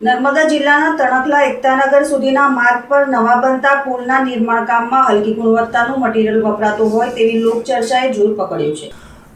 નર્મદા જિલ્લાના તણખલા એકતાનગર સુધીના માર્ગ પર નવા બનતા પુલના નિર્માણ કામમાં હલકી ગુણવત્તાનું મટીરીયલ વપરાતું હોય તેવી લોકચર્ચાએ જોર પકડ્યું છે।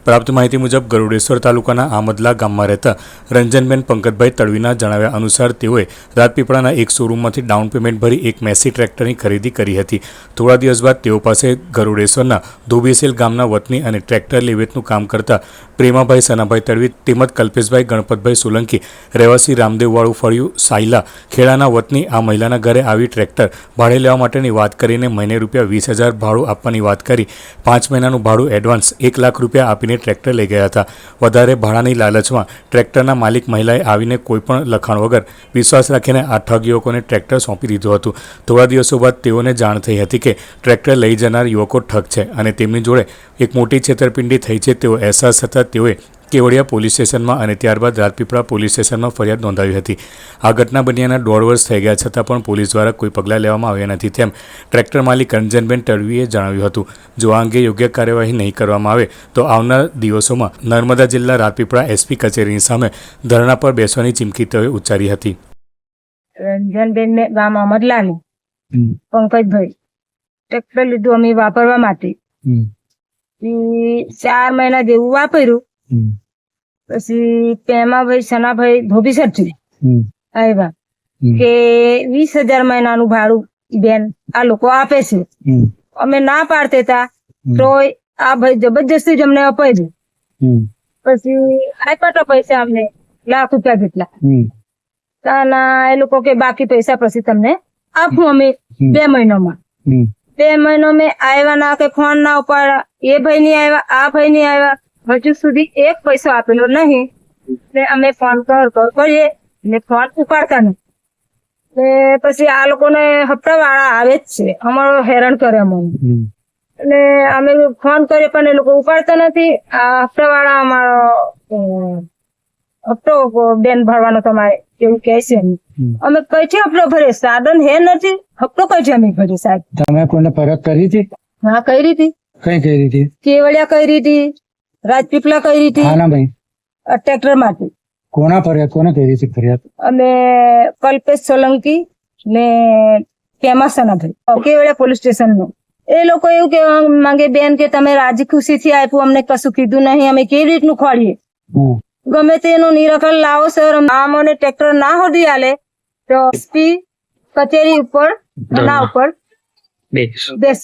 પ્રાપ્ત માહિતી મુજબ ગરુડેશ્વર તાલુકાના આમદલા ગામમાં રહેતા રંજનબેન પંકજભાઈ તડવીના જણાવ્યા અનુસાર તેઓએ રાજપીપળાના એક શોરૂમમાંથી ડાઉન પેમેન્ટ ભરી એક મેસી ટ્રેક્ટરની ખરીદી કરી હતી। થોડા દિવસ બાદ તેઓ પાસે ગરુડેશ્વરના ધોબીસેલ ગામના વતની અને ટ્રેક્ટર લેવેચનું કામ કરતા પ્રેમાભાઈ સનાભાઈ તડવી તેમજ કલ્પેશભાઈ ગણપતભાઈ સોલંકી રહેવાસી રામદેવવાળું ફળિયું સાયલા ખેડાના વતની આ મહિલાના ઘરે આવી ટ્રેક્ટર ભાડે લેવા માટેની વાત કરીને મહિને ₹20,000 ભાડું આપવાની વાત કરી 5 મહિનાનું ભાડું એડવાન્સ ₹1,00,000 આપીને ટ્રેક્ટર લઈ ગયા હતા। વધારે ભાડાની લાલચમાં ટ્રેક્ટરના માલિક મહિલાએ આવીને કોઈપણ લખાણ વગર વિશ્વાસ રાખીને આ ઠગ યુવકોને ટ્રેક્ટર સોંપી દીધું હતું। થોડા દિવસો બાદ તેઓને જાણ થઈ હતી કે ટ્રેક્ટર લઈ જનાર યુવકો ઠગ છે અને તેમની જોડે એક મોટી છેતરપિંડી થઈ છે। તેઓ અહેસાસ થતાં તેઓએ કેવડિયા પોલીસ સ્ટેશનમાં અને ત્યારબાદ રાજપીપળા પોલીસ સ્ટેશનમાં ફરિયાદ નોંધાવી હતી। આ ઘટના બન્યાના 1.5 વર્ષ થઈ ગયા છતાં પણ પોલીસ દ્વારા કોઈ પગલાં લેવામાં આવ્યા નથી તેમ ટ્રેક્ટર માલિક રંજનબેન તડવીએ જણાવ્યું હતું। જો આ અંગે યોગ્ય કાર્યવાહી નહીં કરવામાં આવે તો આવનાર દિવસોમાં નર્મદા જિલ્લા રાજપીપળા એસપી કચેરીની સામે ધરણા પર બેસવાની ચીમકી તેઓએ ઉચ્ચારી હતી। રંજનબેન ને ગામ અમદલાની પંકજભાઈ ટ્રેક્ટર લીધું અમે વાપરવા માટે 4 મહિના જેવું વાપર્યું। પછી પેમાભાઈ સનાભાઈ ધોબીસરથી આવ્યા કે 20,000 મહિનાનું ભાડું બેન આ લોકો આપે છે। અમે ના પાડતા હતા તો આ ભાઈ જબરજસ્તી જ અમને અપાયું। પછી આપ્યા તો પૈસા અમને ₹1,00,000 જેટલા એ લોકો કે બાકી પૈસા પછી તમને આપું અમે 2 મહિનામાં। 2 મહિનો મેં આવ્યા ના કે ફોન ના ઉપાડ્યા, એ ભાઈ નહીં આવ્યા, આ ભાઈ નહીં આવ્યા, હજુ સુધી એક પૈસો આપેલો નહીં। ને અમે ફોન કરીએ ને ફોન ઉપાડતા નહીં। પછી આ લોકોને હપ્તા વાળા આવે જ છે, અમારો હેરાન કરે અમને। અને અમે ફોન કરીએ પણ એ લોકો ઉપાડતા નથી। આ હપ્તા વાળા અમારો હપ્તો બેન ભરવાનો તમારે એવું કહે છે। અમે કઈ છે હપ્તો ભરે, સાધન હે નથી, હપ્તો કઈ છે અમે ભરી સાહેબ। તમે કોઈને ફરજ કરી હતી? હા કરી હતી, કઈ કરી હતી? કેવડિયા કરી હતી, રાજપીપળા કરી હતી, હા ના ભાઈ ટ્રેક્ટર માટે। કોના ફરિયાદ, કોને કરી હતી ફરિયાદ? અમે કલ્પેશ સોલંકી ને પેમાસનાભાઈ કેવડિયા પોલીસ સ્ટેશન નું। એ લોકો એવું કેવા માંગે બેન કે તમે રાજી ખુશી થી આપ્યું, અમને કશું કીધું નહીં, અમે કેવી રીતનું ખોલીએ? ગમે તેનું નિરાકરણ લાવો સર। અમને ટ્રેક્ટર ના હોદી આલે તો એસપી કચેરી ઉપર ના ઉપર બેસ